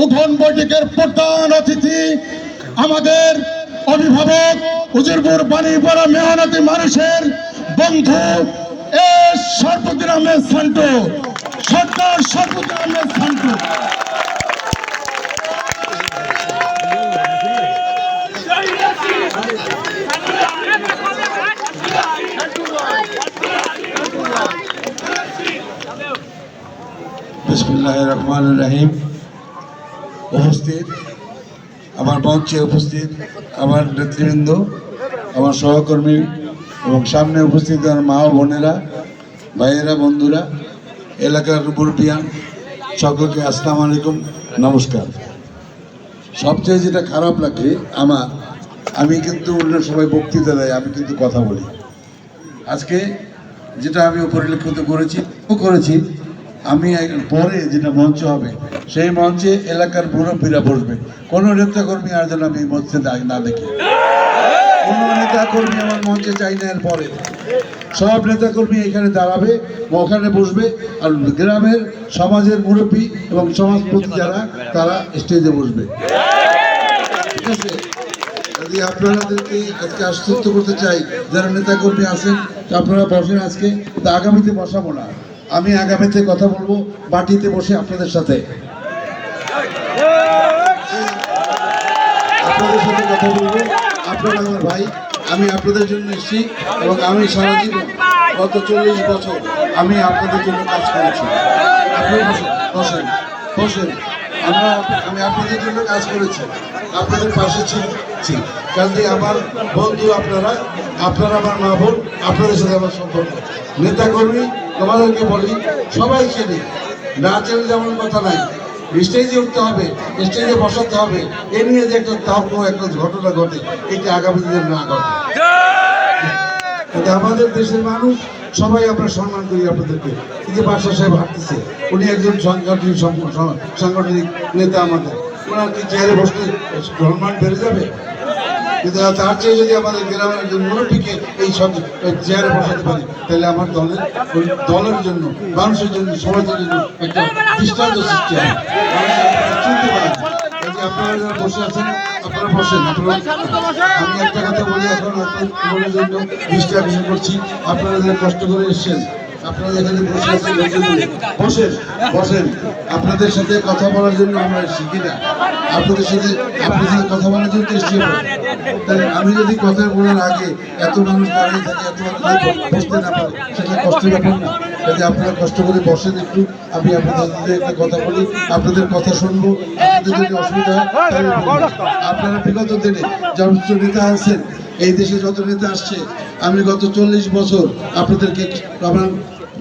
উঠোন বৈঠকের প্রধান অতিথি আমাদের অভিভাবক হুজুরপুর বাণীপাড়া মেহনতি মানুষের বন্ধু এস শরফুদ্দিন আহমেদ সান্টু, সরকার শরফুদ্দিন আহমেদ সান্টু। বিসমিল্লাহির রহমানির রহিম। উপস্থিত আমার মঞ্চে উপস্থিত আমার নেতৃবৃন্দ, আমার সহকর্মী এবং সামনে উপস্থিত আমার মা ও বোনেরা, ভাইয়েরা, বন্ধুরা, এলাকার মুরব্বিয়ান, সকলকে আসসালামু আলাইকুম, নমস্কার। সবচেয়ে যেটা খারাপ লাগে আমি কিন্তু অন্য সবাই বক্তৃতা দেয়, আমি কিন্তু কথা বলি। আজকে যেটা আমি পরিলক্ষিত করেছি আমি পরে যেটা মঞ্চ হবে সেই মঞ্চে এলাকার মুরব্বীরা বসবে। কোনো নেতাকর্মী আর যেন আমি মঞ্চে না দেখি, কোনো নেতাকর্মী আমার মঞ্চে চাই না। এর পরে সব নেতাকর্মী এখানে দাঁড়াবে, ওখানে বসবে, আর গ্রামের সমাজের মুরব্বী এবং সমাজপতি যারা তারা স্টেজে বসবে। ঠিক আছে? যদি আপনাদেরকে আজকে আশ্বস্ত করতে চাই, যারা নেতাকর্মী আছেন আপনারা বসেন আজকে, তা আগামীতে বসাবো না। আমি আগামীতে কথা বলবো বাটিতে বসে আপনাদের সাথে কথা বলবো। আপনারা আমার ভাই, আমি আপনাদের জন্য এসেছি এবং আমি সারা জীবন গত 40 বছর আমি আপনাদের জন্য কাজ করেছি। আপনারা বসেন বসেন আমি আপনাদের জন্য কাজ করেছি, আপনাদের পাশে ছি। কাজে আমার বন্ধু আপনারা আমার মা বোন, আপনাদের সাথে আমার সম্পর্ক। নেতাকর্মী তোমাদেরকে বলি, সবাই চেনে, না চেনে যেমন কথা নাই। স্টেজে উঠতে হবে, স্টেজে বসাতে হবে, এ নিয়ে যে একটা একটা ঘটনা ঘটে, এটা আগামী দিনের না ঘটে। আমাদের দেশের মানুষ সবাই আমরা সম্মান করি আপনাদেরকে। কিন্তু বাদশা সাহেব হাঁটতেছে, উনি একজন সাংগঠনিক নেতা আমাদের, ওনার কি চেয়ারে বসলে সম্মান বেড়ে যাবে? কিন্তু তার চেয়ে যদি আমাদের গ্রামের একজন মুরব্বীকে এই সব চেয়ারে বসাতে পারি, তাহলে আমার দলের জন্য, মানুষের জন্য, সমাজের জন্য একটা দৃষ্টান্ত সৃষ্টি হয়। চিনতে পারেন আপনারা যারা বসে আছেন, আপনারা বসেন। আমি একটা কথা বলি, এখন আপনাদের জন্য দৃষ্টি আকর্ষণ করছি। আপনারা যারা কষ্ট করে এসছেন, আপনারা এখানে বসে আছেন, বসেন। আপনাদের সাথে কথা বলার জন্য আমরা শিখি না, আপনাদের সাথে কথা বলার জন্য এসেছি। তাই আমি যদি কথা বলার আগে এত মানুষ দাঁড়িয়ে থাকে, এত মানুষ বসতে না পারে, সেটা কষ্টের ব্যাপার না। যদি আপনারা কষ্ট করে বসেন একটু, আমি আপনাদের সাথে একটা কথা বলি, আপনাদের কথা শুনবো। আপনাদের যদি অসুবিধা হয় তাহলে আপনারা বিগত দিনে যত নেতা আছেন, এই দেশে যত নেতা আসছে, আমি গত 40 বছর আপনাদেরকে আমার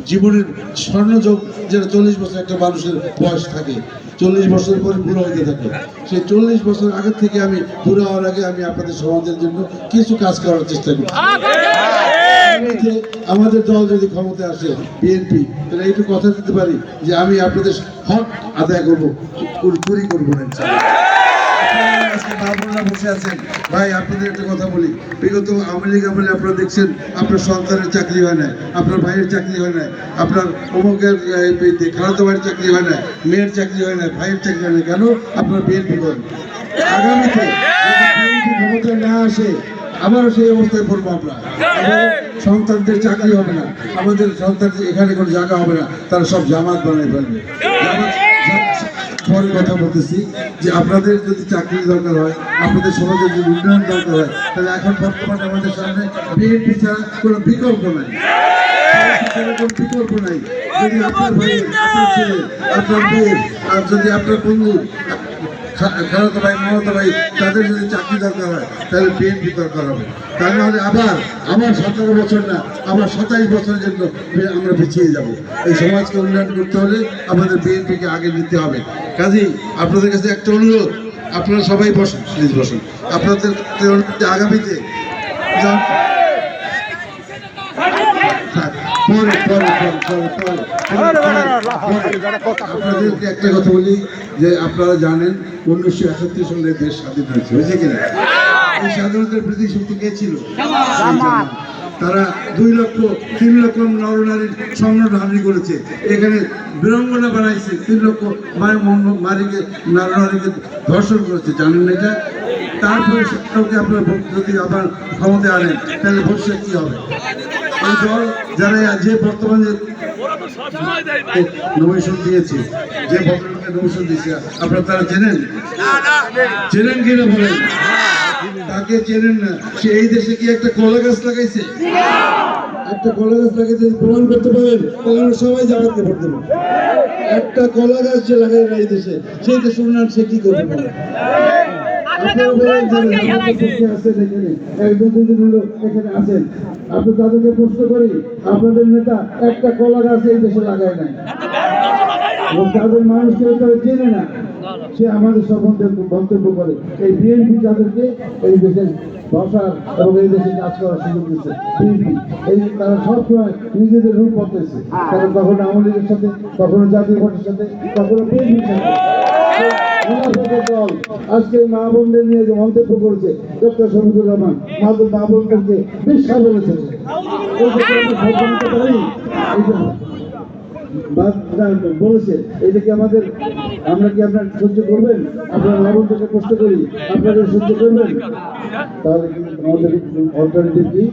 জীবনের স্বর্ণযোগ, যেটা 40 বছর একটা মানুষের বয়স থাকে, 40 বছর পরে বুড়ো হইতে থাকে, সেই 40 বছর আগের থেকে আমি বুড়ো হওয়ার আগে আমি আপনাদের সমাজের জন্য কিছু কাজ করার চেষ্টা করি। আমাদের দল যদি ক্ষমতায় আসে, বিএনপি, তাহলে একটু কথা দিতে পারি যে আমি আপনাদের হক আদায় করবো, চুরি করবো না। বসে আছেন ভাই, আপনাদের একটা কথা বলি, বিগত আওয়ামী লীগ আমলে আপনারা দেখছেন আপনার সন্তানের চাকরি হয় না, আপনার ভাইয়ের চাকরি হয় না, আপনার অমুকের খালাতো ভাইয়ের চাকরি হয় না, মেয়ের চাকরি হয় না, ভাইয়ের চাকরি হয় না। কেন? আপনার বিএনপি করেন। আগামীতে বিএনপি ক্ষমতায় না আসে, আবারও সেই অবস্থায় পড়বো আমরা। সন্তানদের চাকরি হবে না, আমাদের সন্তান এখানে কোনো জায়গা হবে না, তারা সব জামাত বানিয়ে ফেলবে। পরে কথা বলতেছি যে আপনাদের যদি চাকরির দরকার হয়, আপনাদের সমাজের যদি উন্নয়ন দরকার হয়, তাহলে এখন বর্তমানে আমাদের সামনে বিএনপি ছাড়া কোনো বিকল্প নাই। যদি আপনার ভাই, আপনার ছেলে, আপনার মেয়ে, আর যদি আপনার বন্ধু, খালাতো ভাই, মামাতো ভাই, তাদের যদি চাকরি দরকার হয়, তাহলে বিএনপি দরকার হবে। তা নাহলে আবার 17 বছর না, আবার 27 বছরের জন্য আমরা পিছিয়ে যাব। এই সমাজকে উন্নয়ন করতে হলে আমাদের বিএনপিকে আগে নিতে হবে। কাজেই আপনাদের কাছে একটা অনুরোধ, আপনারা সবাই বসুন, প্লিজ বসুন। আপনাদের আগামীতে আপনাদেরকে একটা কথা বলি যে আপনারা জানেন 1971 সালে দেশ স্বাধীন হয়েছে কিনা? এই স্বাধীনতার প্রতি শক্তি কে ছিল? তারা 2 লক্ষ 3 লক্ষ নরনারীর স্বর্ণধারী করেছে, এখানে বীরাঙ্গনা বানাইছে, 3 লক্ষ নারীকে নরনারীকে ধর্ষণ করেছে, জানেন না এটা? তারপরে সেটাকে আপনার যদি আবার ক্ষমতায় আনেন তাহলে ভবিষ্যৎ কি হবে? এই দল যারা যে বর্তমানে নমিনেশন দিয়েছে, যে ভদ্রলোককে নমিনেশন দিয়েছে, আপনারা তারা চেনেন কিনা বলেন? তাকে চেনেন না। সে এই দেশে কি একটা কলা গাছ লাগাইছে? একটা কলা গাছ লাগাইছে প্রমাণ করতে পারেন তাহলে আমরা সবাই জামাতকে ভোট দেবো। একটা কলা গাছ যে লাগাই না এই দেশে, সেই দেশে উন্নয়ন সে কি করতে পারে? আপনারা বলেন যারা আছেন এখানে, 1-2 হলো এখানে আছেন, আপনি তাদেরকে প্রশ্ন করি, আপনাদের নেতা একটা কলা গাছ এই দেশে লাগায় নাই এবং তাদের মানুষকে তারা চেনে না, সে আমাদের সম্বন্ধে মন্তব্য করে। এই বিএনপি তাদেরকে এই দেশের বসার এবং এই দেশে কাজ করার সুযোগ দিচ্ছে। বিএনপি এই তারা সবসময় নিজেদের রূপ বদলেছে, তারা কখনো আওয়ামী লীগের সাথে, কখনো জাতীয় পার্টির সাথে, কখনো বিএনপির সাথে। দল আজকে মা বোনদের নিয়ে যে মন্তব্য করেছে ডক্টর শফিকুর রহমান, মা বোনদেরকে বিশ্বাস বলেছে, বলেছে এটা কি আমাদের, আমরা কি আপনার সহ্য করবেন? আপনারা মা-বোনদেরকে কষ্ট করি, আপনারা সহ্য করবেন? তাহলে কি আমাদের অল্টারনেটিভ কি?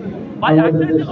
আমাদের দেশ